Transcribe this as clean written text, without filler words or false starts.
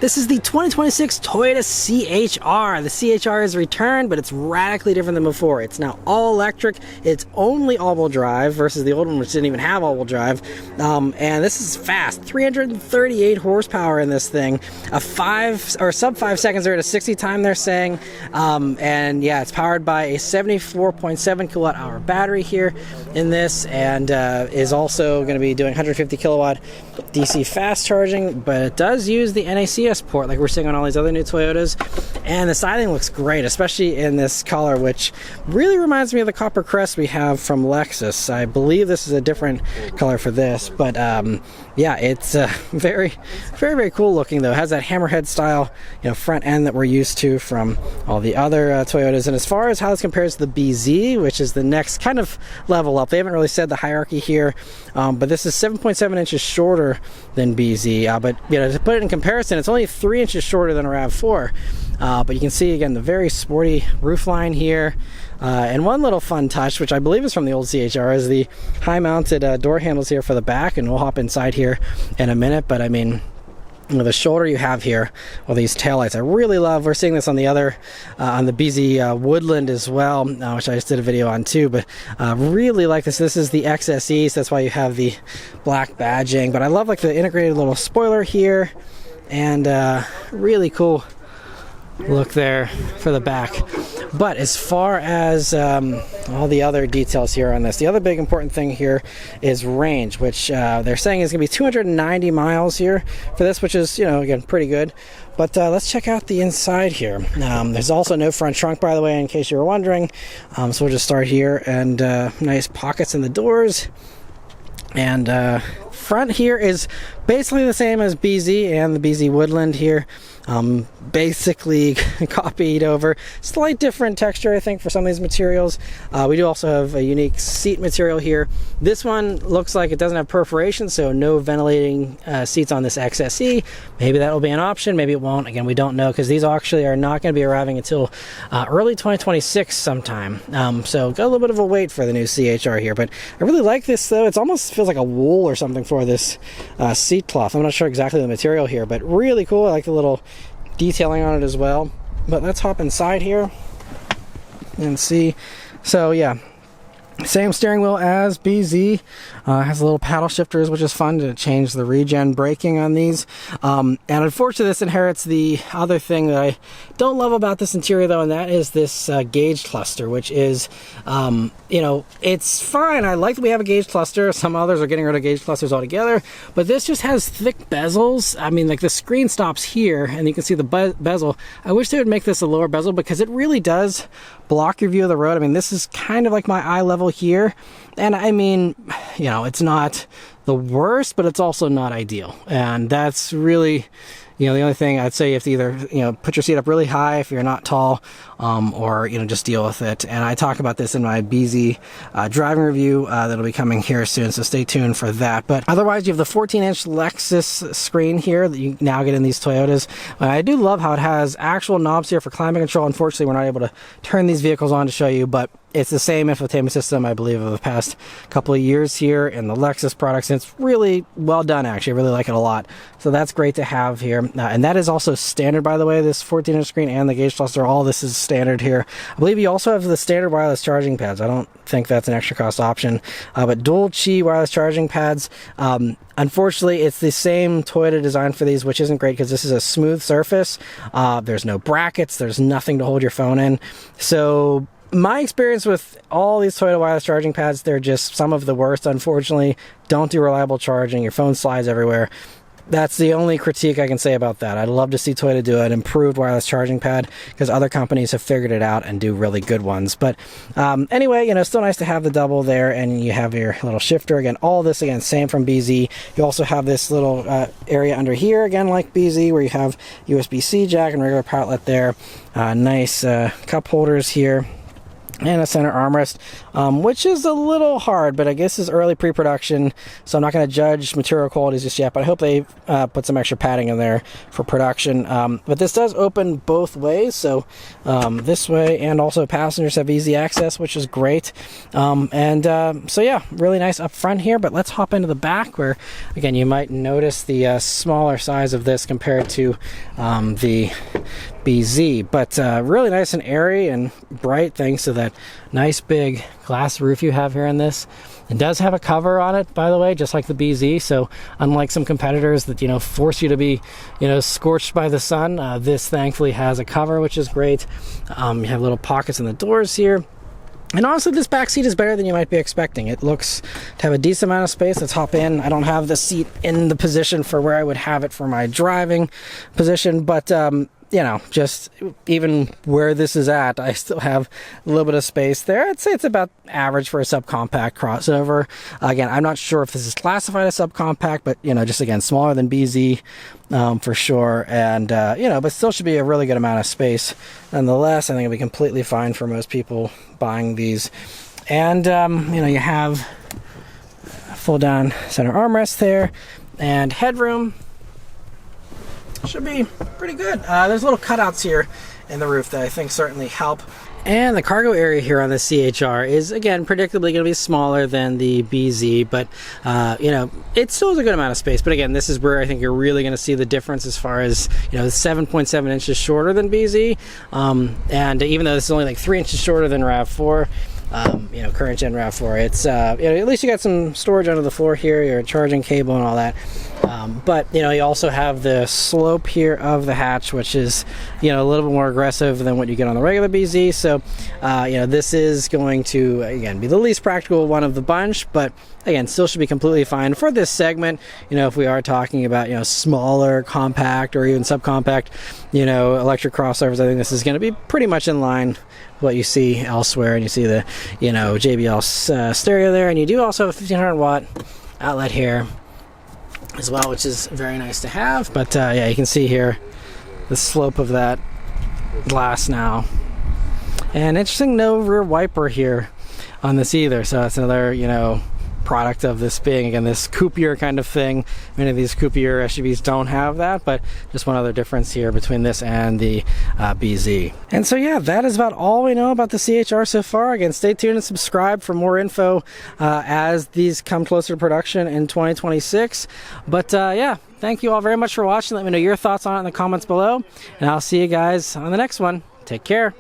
This is the 2026 Toyota CHR. The CHR is returned, but it's radically different than before. It's now all electric. It's only all-wheel drive versus the old one, which didn't even have all-wheel drive. And this is fast. 338 horsepower in this thing. A sub 5 seconds or to 60 time, they're saying. And yeah, it's powered by a 74.7 kilowatt hour battery here in this, and is also going to be doing 150 kilowatt DC fast charging, but it does use the NACS port like we're seeing on all these other new Toyotas. And the styling looks great, especially in this color, which really reminds me of the copper crest we have from Lexus. I believe this is a different color for this, but yeah, it's very cool looking though. It has that hammerhead style, front end that we're used to from all the other Toyotas. And as far as how this compares to the BZ, which is the next kind of level up, they haven't really said the hierarchy here, but this is 7.7 inches shorter than BZ. But to put it in comparison, it's only 3 inches shorter than a RAV4. But you can see again the very sporty roofline here. And one little fun touch, which I believe is from the old CHR, is the high mounted door handles here for the back, and we'll hop inside here in a minute. But I mean, the shoulder you have here with these taillights, I really love. We're seeing this on the other, on the BZ Woodland as well, which I just did a video on too, but really like this. This is the XSE, so that's why you have the black badging. But I love like the integrated little spoiler here, and really cool look there for the back. But as far as all the other details here on this, the other big important thing here is range, which they're saying is going to be 290 miles here for this, which is, again, pretty good. But let's check out the inside here. There's also no front trunk, by the way, in case you were wondering. So we'll just start here, and nice pockets in the doors. And front here is basically the same as BZ and the BZ Woodland here. Basically copied over. Slight different texture, I think, for some of these materials. We do also have a unique seat material here. This one looks like it doesn't have perforation, so no ventilating seats on this XSE. Maybe that will be an option, maybe it won't. Again, we don't know, because these actually are not going to be arriving until early 2026 sometime. So got a little bit of a wait for the new CHR here, but I really like this though. It almost feels like a wool or something for this seat cloth. I'm not sure exactly the material here, but really cool. I like the little detailing on it as well. But let's hop inside here and see. So yeah, same steering wheel as BZ. Has a little paddle shifters, which is fun to change the regen braking on these. And unfortunately, this inherits the other thing that I don't love about this interior though, and that is this gauge cluster, which is, it's fine. I like that we have a gauge cluster. Some others are getting rid of gauge clusters altogether, but this just has thick bezels. I mean, like the screen stops here, and you can see the bezel. I wish they would make this a lower bezel, because it really does block your view of the road. I mean, this is kind of like my eye level here, and I mean, it's not the worst, but it's also not ideal. And that's really, the only thing I'd say, you have to either, put your seat up really high if you're not tall, or, just deal with it. And I talk about this in my BZ driving review that'll be coming here soon, so stay tuned for that. But otherwise, you have the 14-inch Lexus screen here that you now get in these Toyotas. I do love how it has actual knobs here for climate control. Unfortunately, we're not able to turn these vehicles on to show you, but it's the same infotainment system, I believe, of the past couple of years here in the Lexus products, and it's really well done, actually. I really like it a lot. So that's great to have here. And that is also standard, by the way, this 14-inch screen and the gauge cluster. All this is standard here. I believe you also have the standard wireless charging pads. I don't think that's an extra cost option. But dual Qi wireless charging pads. Unfortunately, it's the same Toyota design for these, which isn't great because this is a smooth surface. There's no brackets. There's nothing to hold your phone in. So my experience with all these Toyota wireless charging pads, they're just some of the worst, unfortunately. Don't do reliable charging. Your phone slides everywhere. That's the only critique I can say about that. I'd love to see Toyota do an improved wireless charging pad, because other companies have figured it out and do really good ones. But anyway, still nice to have the double there, and you have your little shifter. Again, all this, again, same from BZ. You also have this little area under here, again, like BZ, where you have USB-C jack and regular power outlet there. Nice cup holders here. and a center armrest, which is a little hard, but I guess is early pre-production, so I'm not going to judge material qualities just yet, but I hope they put some extra padding in there for production. But this does open both ways, so this way, and also passengers have easy access, which is great. So yeah, really nice up front here, but let's hop into the back where, again, you might notice the smaller size of this compared to the BZ, but really nice and airy and bright thanks to that nice big glass roof you have here in this. It does have a cover on it, by the way, just like the BZ, so unlike some competitors that, you know, force you to be, you know, scorched by the sun, this thankfully has a cover, which is great. You have little pockets in the doors here. And honestly, this back seat is better than you might be expecting. It looks to have a decent amount of space. Let's hop in. I don't have the seat in the position for where I would have it for my driving position, but you know, just even where this is at, I still have a little bit of space there. I'd say it's about average for a subcompact crossover. Again, I'm not sure if this is classified as subcompact, but, you know, just again, smaller than BZ for sure. And, you know, but still should be a really good amount of space. Nonetheless, I think it'll be completely fine for most people buying these. And, you know, you have a full down center armrest there and headroom. Should be pretty good. There's little cutouts here in the roof that I think certainly help. And the cargo area here on the CHR is, again, predictably going to be smaller than the BZ, but, you know, it still has a good amount of space. But again, this is where I think you're really going to see the difference as far as, you know, 7.7 inches shorter than BZ. And even though this is only like 3 inches shorter than RAV4, you know, current gen RAV4, it's, you know, at least you got some storage under the floor here, your charging cable and all that. But, you know, you also have the slope here of the hatch, which is, you know, a little bit more aggressive than what you get on the regular BZ. So, you know, this is going to, again, be the least practical one of the bunch, but again, still should be completely fine for this segment. You know, if we are talking about, you know, smaller, compact, or even subcompact, you know, electric crossovers, I think this is going to be pretty much in line with what you see elsewhere. And you see the, you know, JBL stereo there, and you do also have a 1500 watt outlet here as well, which is very nice to have. But yeah, you can see here the slope of that glass now. And interesting, no rear wiper here on this either, so that's another, you know, product of this being, again, this coupier kind of thing. Many of these coupier SUVs don't have that, but just one other difference here between this and the BZ. And so yeah, that is about all we know about the CHR so far. Again, stay tuned and subscribe for more info as these come closer to production in 2026. But yeah, thank you all very much for watching. Let me know your thoughts on it in the comments below, and I'll see you guys on the next one. Take care.